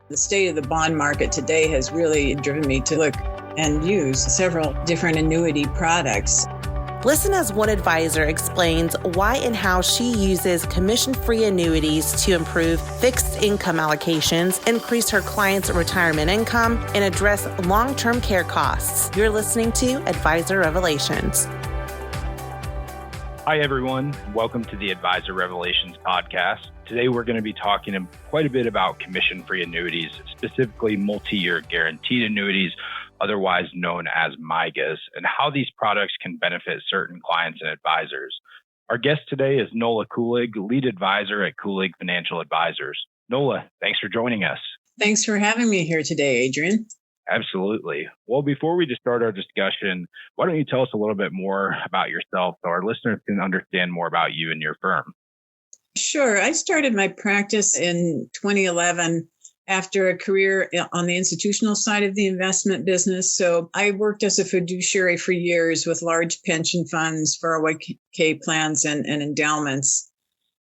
The state of the bond market today has really driven me to look and use several different annuity products. Listen as one advisor explains why and how she uses commission-free annuities to improve fixed income allocations, increase her clients' retirement income, and address long-term care costs. You're listening to Advisor Revelations. Hi, everyone. Welcome to the Advisor Revelations podcast. Today, we're going to be talking quite a bit about commission-free annuities, specifically multi-year guaranteed annuities, otherwise known as MYGAs, and how these products can benefit certain clients and advisors. Our guest today is Nola Kulig, lead advisor at Kulig Financial Advisors. Nola, thanks for joining us. Thanks for having me here today, Adrian. Absolutely. Well, before we just start our discussion, why don't you tell us a little bit more about yourself so our listeners can understand more about you and your firm? Sure. I started my practice in 2011 after a career on the institutional side of the investment business. So I worked as a fiduciary for years with large pension funds, 401k plans, and endowments.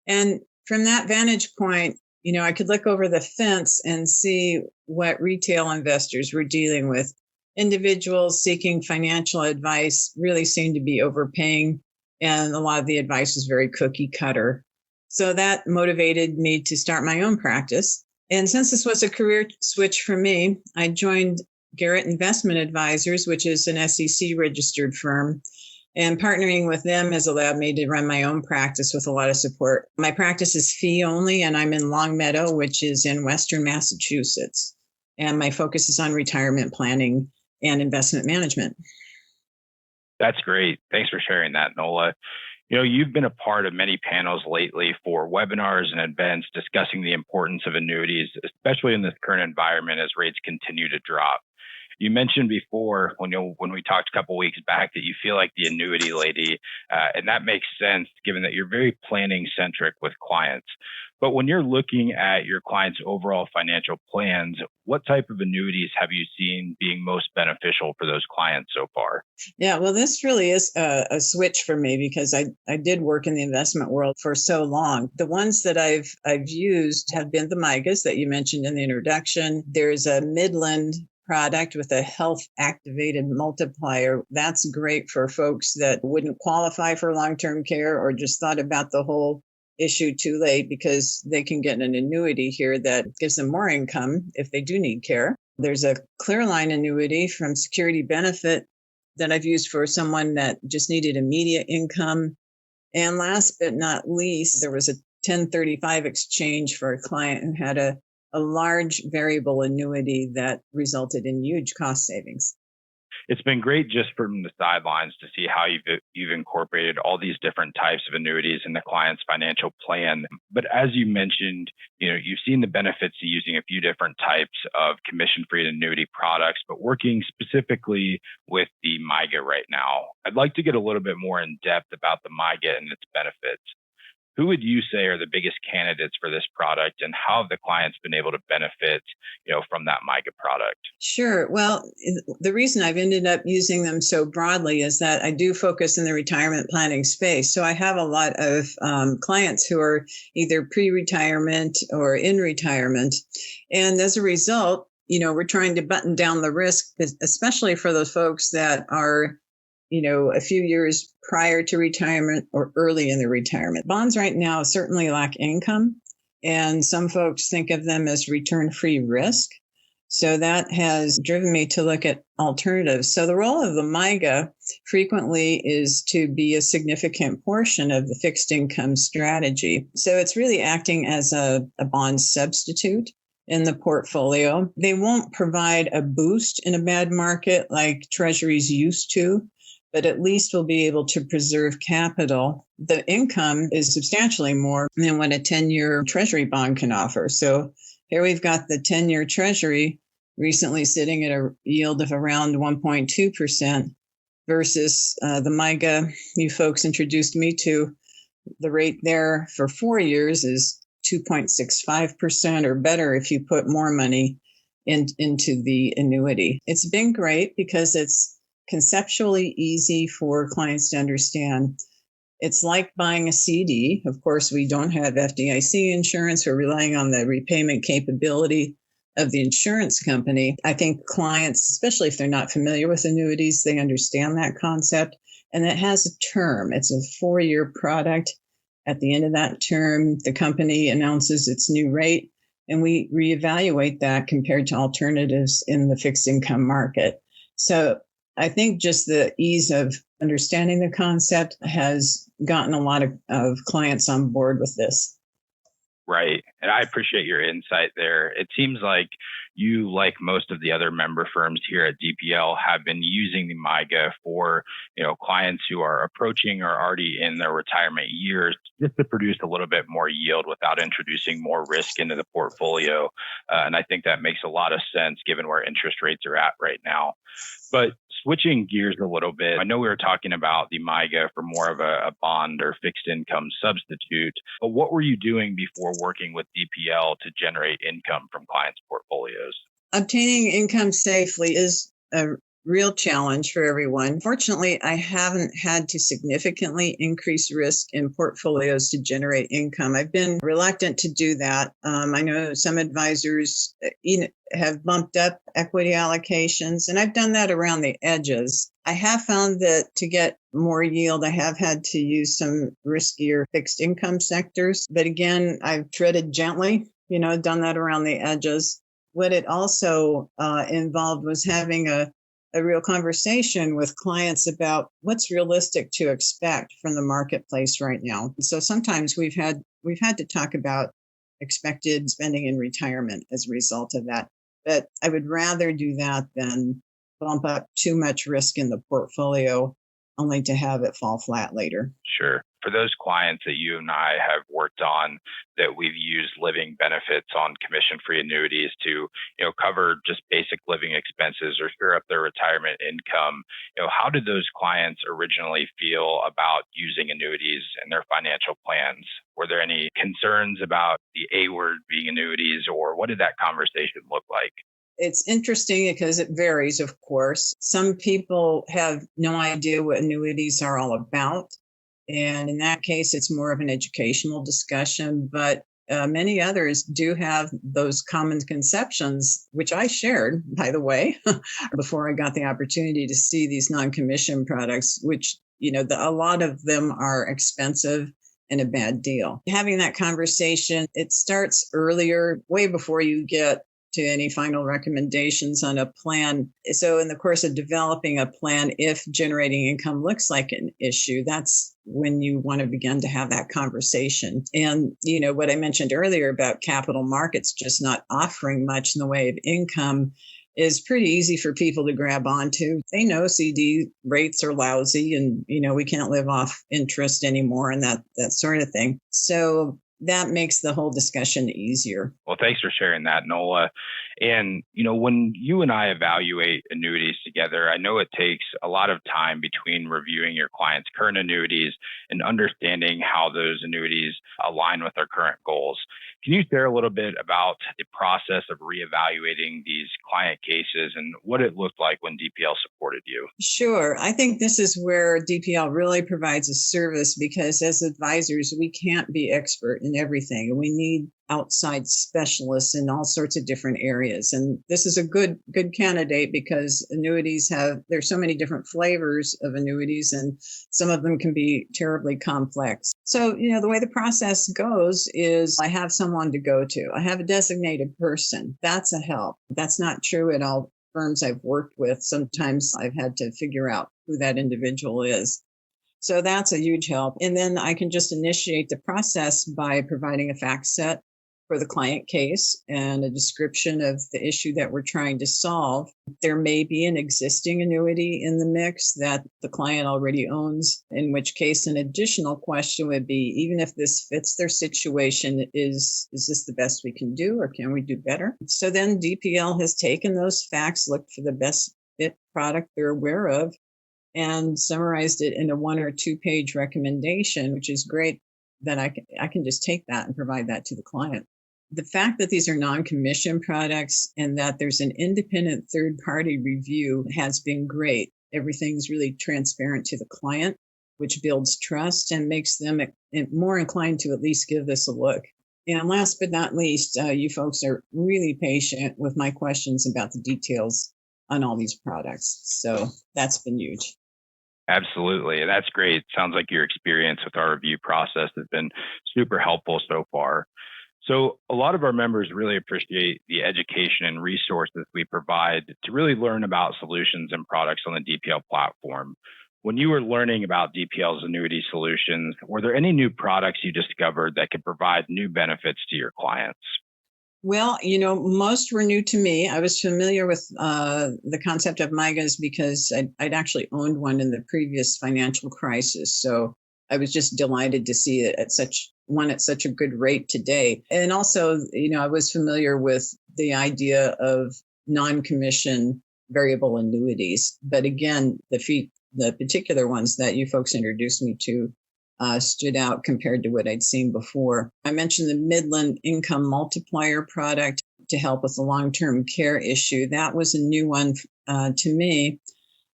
And from that vantage point, I could look over the fence and see what retail investors were dealing with. Individuals seeking financial advice really seemed to be overpaying, and a lot of the advice was very cookie cutter. So that motivated me to start my own practice. And since this was a career switch for me, I joined Garrett Investment Advisors, which is an SEC registered firm. And partnering with them has allowed me to run my own practice with a lot of support. My practice is fee only, and I'm in Longmeadow, which is in Western Massachusetts. And my focus is on retirement planning and investment management. That's great. Thanks for sharing that, Nola. You've been a part of many panels lately for webinars and events discussing the importance of annuities, especially in this current environment as rates continue to drop. You mentioned before when we talked a couple weeks back that you feel like the annuity lady, and that makes sense given that you're very planning centric with clients. But when you're looking at your clients' overall financial plans, what type of annuities have you seen being most beneficial for those clients so far? Yeah, well, this really is a switch for me because I did work in the investment world for so long. The ones that I've used have been the MYGAs that you mentioned in the introduction. There's a Midland product with a health activated multiplier. That's great for folks that wouldn't qualify for long-term care or just thought about the whole issue too late, because they can get an annuity here that gives them more income if they do need care. There's a Clearline annuity from Security Benefit that I've used for someone that just needed immediate income. And last but not least, there was a 1035 exchange for a client who had a large variable annuity that resulted in huge cost savings. It's been great just from the sidelines to see how you've incorporated all these different types of annuities in the client's financial plan. But as you mentioned, you've seen the benefits of using a few different types of commission-free annuity products, but working specifically with the MYGA right now. I'd like to get a little bit more in depth about the MYGA and its benefits. Who would you say are the biggest candidates for this product, and how have the clients been able to benefit, from that MYGA product? Sure. Well, the reason I've ended up using them so broadly is that I do focus in the retirement planning space. So I have a lot of clients who are either pre-retirement or in retirement. And as a result, we're trying to button down the risk, especially for those folks that are a few years prior to retirement or early in the retirement. Bonds right now certainly lack income, and some folks think of them as return-free risk. So that has driven me to look at alternatives. So the role of the MYGA frequently is to be a significant portion of the fixed income strategy. So it's really acting as a bond substitute in the portfolio. They won't provide a boost in a bad market like treasuries used to, but at least we'll be able to preserve capital. The income is substantially more than what a 10-year treasury bond can offer. So here we've got the 10-year treasury recently sitting at a yield of around 1.2% versus the MYGA you folks introduced me to. The rate there for 4 years is 2.65% or better if you put more money into the annuity. It's been great because it's conceptually easy for clients to understand. It's like buying a CD. Of course, we don't have FDIC insurance. We're relying on the repayment capability of the insurance company. I think clients, especially if they're not familiar with annuities, they understand that concept. And it has a term. It's a 4-year product. At the end of that term, the company announces its new rate, and we reevaluate that compared to alternatives in the fixed income market. So I think just the ease of understanding the concept has gotten a lot of clients on board with this. Right. And I appreciate your insight there. It seems like you, like most of the other member firms here at DPL, have been using the MYGA for, clients who are approaching or already in their retirement years, just to produce a little bit more yield without introducing more risk into the portfolio. And I think that makes a lot of sense given where interest rates are at right now. But switching gears a little bit, I know we were talking about the MYGA for more of a bond or fixed income substitute, but what were you doing before working with DPL to generate income from clients' portfolios? Obtaining income safely is a real challenge for everyone. Fortunately, I haven't had to significantly increase risk in portfolios to generate income. I've been reluctant to do that. I know some advisors have bumped up equity allocations, and I've done that around the edges. I have found that to get more yield, I have had to use some riskier fixed income sectors. But again, I've treaded gently, done that around the edges. What it also involved was having a real conversation with clients about what's realistic to expect from the marketplace right now. So sometimes we've had to talk about expected spending in retirement as a result of that. But I would rather do that than bump up too much risk in the portfolio only to have it fall flat later. Sure. For those clients that you and I have worked on that we've used living benefits on commission-free annuities to, cover just basic living expenses or shore up their retirement income, how did those clients originally feel about using annuities in their financial plans? Were there any concerns about the A word being annuities, or what did that conversation look like? It's interesting because it varies, of course. Some people have no idea what annuities are all about. And in that case, it's more of an educational discussion. But many others do have those common conceptions, which I shared, by the way, before I got the opportunity to see these non-commission products, which, a lot of them are expensive and a bad deal. Having that conversation, it starts earlier, way before you get to any final recommendations on a plan. So in the course of developing a plan, if generating income looks like an issue, that's when you want to begin to have that conversation. And, what I mentioned earlier about capital markets just not offering much in the way of income is pretty easy for people to grab onto. They know CD rates are lousy and, we can't live off interest anymore and that sort of thing. So that makes the whole discussion easier. Well, thanks for sharing that, Nola. And, when you and I evaluate annuities together, I know it takes a lot of time between reviewing your clients' current annuities and understanding how those annuities align with their current goals. Can you share a little bit about the process of reevaluating these client cases and what it looked like when DPL supported you? Sure. I think this is where DPL really provides a service because as advisors, we can't be expert in everything. We need outside specialists in all sorts of different areas. And this is a good candidate because there's so many different flavors of annuities and some of them can be terribly complex. So, the way the process goes is I have someone to go to. I have a designated person. That's a help. That's not true at all firms I've worked with. Sometimes I've had to figure out who that individual is. So that's a huge help. And then I can just initiate the process by providing a fact set for the client case and a description of the issue that we're trying to solve. There may be an existing annuity in the mix that the client already owns, in which case an additional question would be, even if this fits their situation, is this the best we can do or can we do better? So then DPL has taken those facts, looked for the best fit product they're aware of, and summarized it in a 1 or 2 page recommendation, which is great that I can just take that and provide that to the client. The fact that these are non-commission products and that there's an independent third-party review has been great. Everything's really transparent to the client, which builds trust and makes them more inclined to at least give this a look. And last but not least, you folks are really patient with my questions about the details on all these products. So that's been huge. Absolutely. That's great. Sounds like your experience with our review process has been super helpful so far. So a lot of our members really appreciate the education and resources we provide to really learn about solutions and products on the DPL platform. When you were learning about DPL's annuity solutions, were there any new products you discovered that could provide new benefits to your clients? Well, most were new to me. I was familiar with the concept of MYGAs because I'd actually owned one in the previous financial crisis. So I was just delighted to see it at such a good rate today. And also, I was familiar with the idea of non-commission variable annuities. But again, the particular ones that you folks introduced me to stood out compared to what I'd seen before. I mentioned the Midland Income Multiplier product to help with the long-term care issue. That was a new one to me.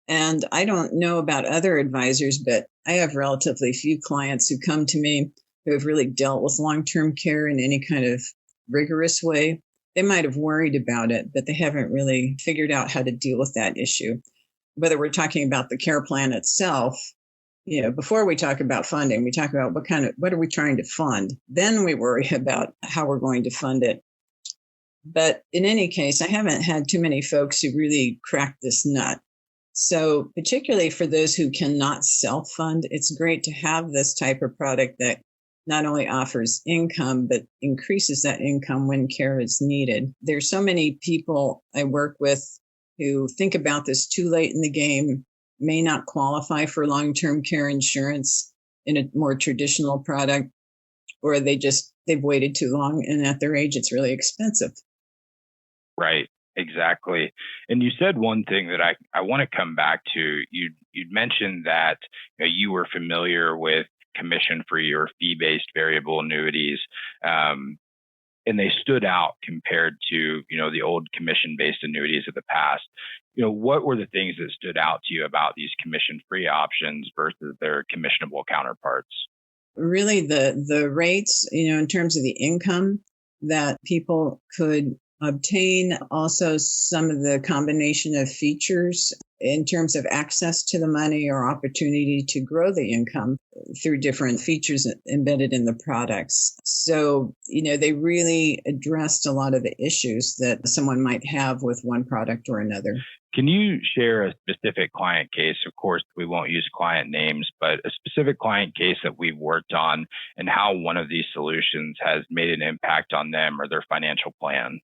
And I don't know about other advisors, but I have relatively few clients who come to me who have really dealt with long-term care in any kind of rigorous way. They might have worried about it, but they haven't really figured out how to deal with that issue. Whether we're talking about the care plan itself, before we talk about funding, we talk about what are we trying to fund? Then we worry about how we're going to fund it. But in any case, I haven't had too many folks who really cracked this nut. So particularly for those who cannot self-fund, it's great to have this type of product that not only offers income, but increases that income when care is needed. There's so many people I work with who think about this too late in the game, may not qualify for long-term care insurance in a more traditional product, or they've waited too long, and at their age, it's really expensive. Right, exactly. And you said one thing that I want to come back to. You'd mentioned that you were familiar with commission-free or fee-based variable annuities, and they stood out compared to the old commission-based annuities of the past. What were the things that stood out to you about these commission-free options versus their commissionable counterparts? Really, the rates, in terms of the income that people could obtain, also some of the combination of features in terms of access to the money or opportunity to grow the income through different features embedded in the products. So, they really addressed a lot of the issues that someone might have with one product or another. Can you share a specific client case? Of course, we won't use client names, but a specific client case that we've worked on and how one of these solutions has made an impact on them or their financial plan.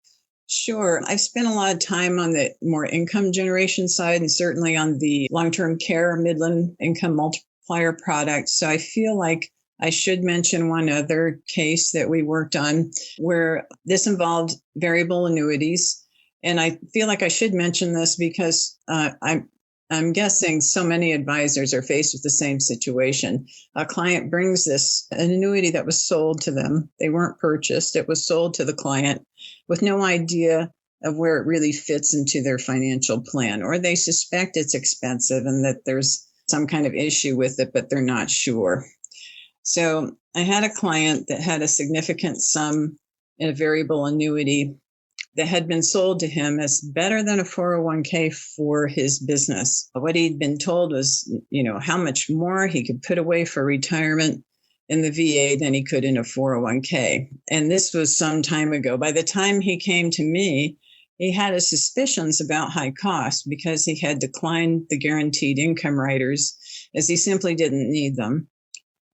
Sure. I've spent a lot of time on the more income generation side and certainly on the long-term care Midland Income Multiplier product. So I feel like I should mention one other case that we worked on where this involved variable annuities. And I feel like I should mention this because I'm guessing so many advisors are faced with the same situation. A client brings an annuity that was sold to them. They weren't purchased. It was sold to the client with no idea of where it really fits into their financial plan, or they suspect it's expensive and that there's some kind of issue with it, but they're not sure. So I had a client that had a significant sum in a variable annuity that had been sold to him as better than a 401k for his business. What he'd been told was, how much more he could put away for retirement in the VA than he could in a 401k. And this was some time ago. By the time he came to me, he had his suspicions about high cost because he had declined the guaranteed income riders as he simply didn't need them.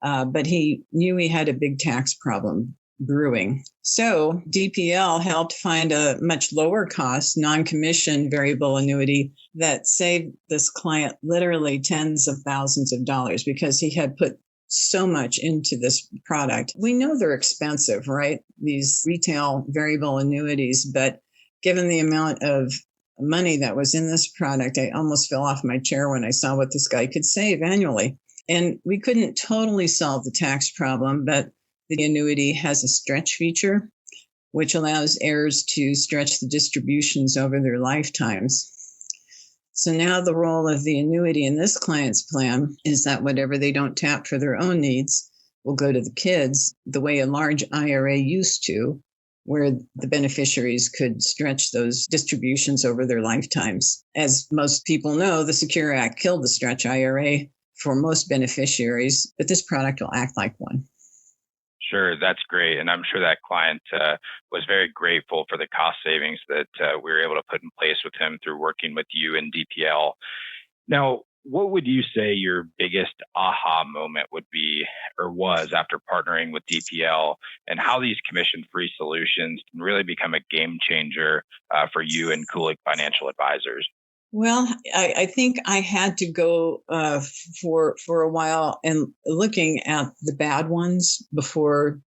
But he knew he had a big tax problem brewing. So DPL helped find a much lower cost non-commission variable annuity that saved this client literally tens of thousands of dollars because he had put so much into this product. We know they're expensive, right? These retail variable annuities, but given the amount of money that was in this product, I almost fell off my chair when I saw what this guy could save annually. And we couldn't totally solve the tax problem, but the annuity has a stretch feature, which allows heirs to stretch the distributions over their lifetimes. So now the role of the annuity in this client's plan is that whatever they don't tap for their own needs, will go to the kids the way a large IRA used to, where the beneficiaries could stretch those distributions over their lifetimes. As most people know, the Secure Act killed the stretch IRA for most beneficiaries, but this product will act like one. Sure, that's great. And I'm sure that client was very grateful for the cost savings that we were able to put in place with him through working with you and DPL. Now, what would you say your biggest aha moment would be or was after partnering with DPL, and how these commission-free solutions can really become a game changer for you and Kulig Financial Advisors? Well, I think I had to go for a while and looking at the bad ones before,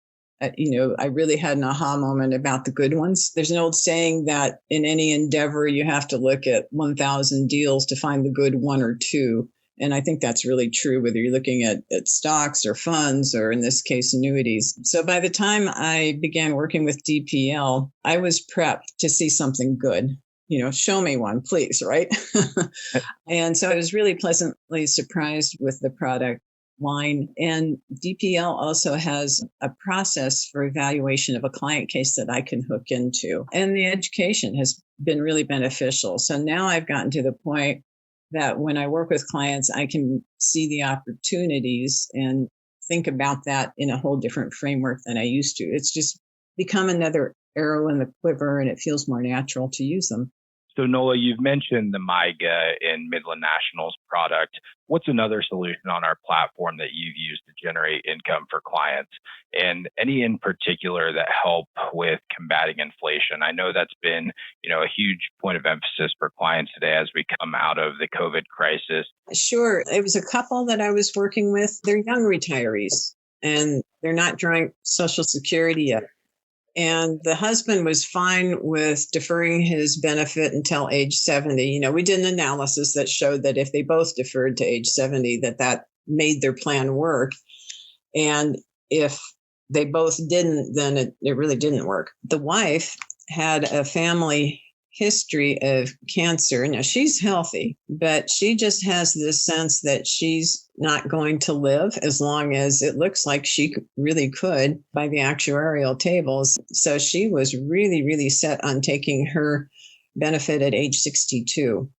I really had an aha moment about the good ones. There's an old saying that in any endeavor, you have to look at 1,000 deals to find the good one or two. And I think that's really true, whether you're looking at stocks or funds, or in this case, annuities. So by the time I began working with DPL, I was prepped to see something good. Show me one, please, right? And so I was really pleasantly surprised with the product line. And DPL also has a process for evaluation of a client case that I can hook into. And the education has been really beneficial. So now I've gotten to the point that when I work with clients, I can see the opportunities and think about that in a whole different framework than I used to. It's just become another arrow in the quiver, and it feels more natural to use them. So Nola, you've mentioned the MYGA in Midland National's product. What's another solution on our platform that you've used to generate income for clients, and any in particular that help with combating inflation? I know that's been, a huge point of emphasis for clients today as we come out of the COVID crisis. Sure. It was a couple that I was working with. They're young retirees and they're not drawing Social Security yet. And the husband was fine with deferring his benefit until age 70. We did an analysis that showed that if they both deferred to age 70, that made their plan work. And if they both didn't, then it really didn't work. The wife had a family history of cancer. Now, she's healthy, but she just has this sense that she's not going to live as long as it looks like she really could by the actuarial tables. So she was really, really set on taking her benefit at age 62.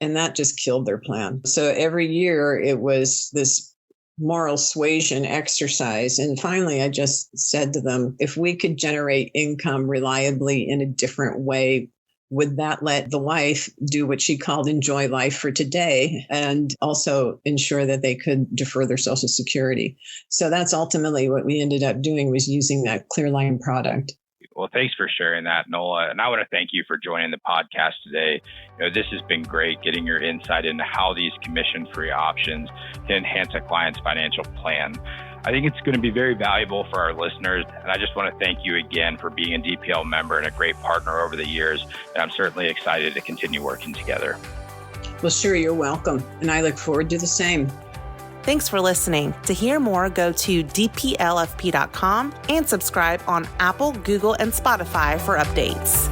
And that just killed their plan. So every year it was this moral suasion exercise. And finally, I just said to them, if we could generate income reliably in a different way, would that let the wife do what she called enjoy life for today, and also ensure that they could defer their Social Security? So that's ultimately what we ended up doing, was using that Clearline product. Well, thanks for sharing that, Nola. And I want to thank you for joining the podcast today. This has been great, getting your insight into how these commission-free options can enhance a client's financial plan. I think it's going to be very valuable for our listeners. And I just want to thank you again for being a DPL member and a great partner over the years. And I'm certainly excited to continue working together. Well, sure, you're welcome. And I look forward to the same. Thanks for listening. To hear more, go to dplfp.com and subscribe on Apple, Google, and Spotify for updates.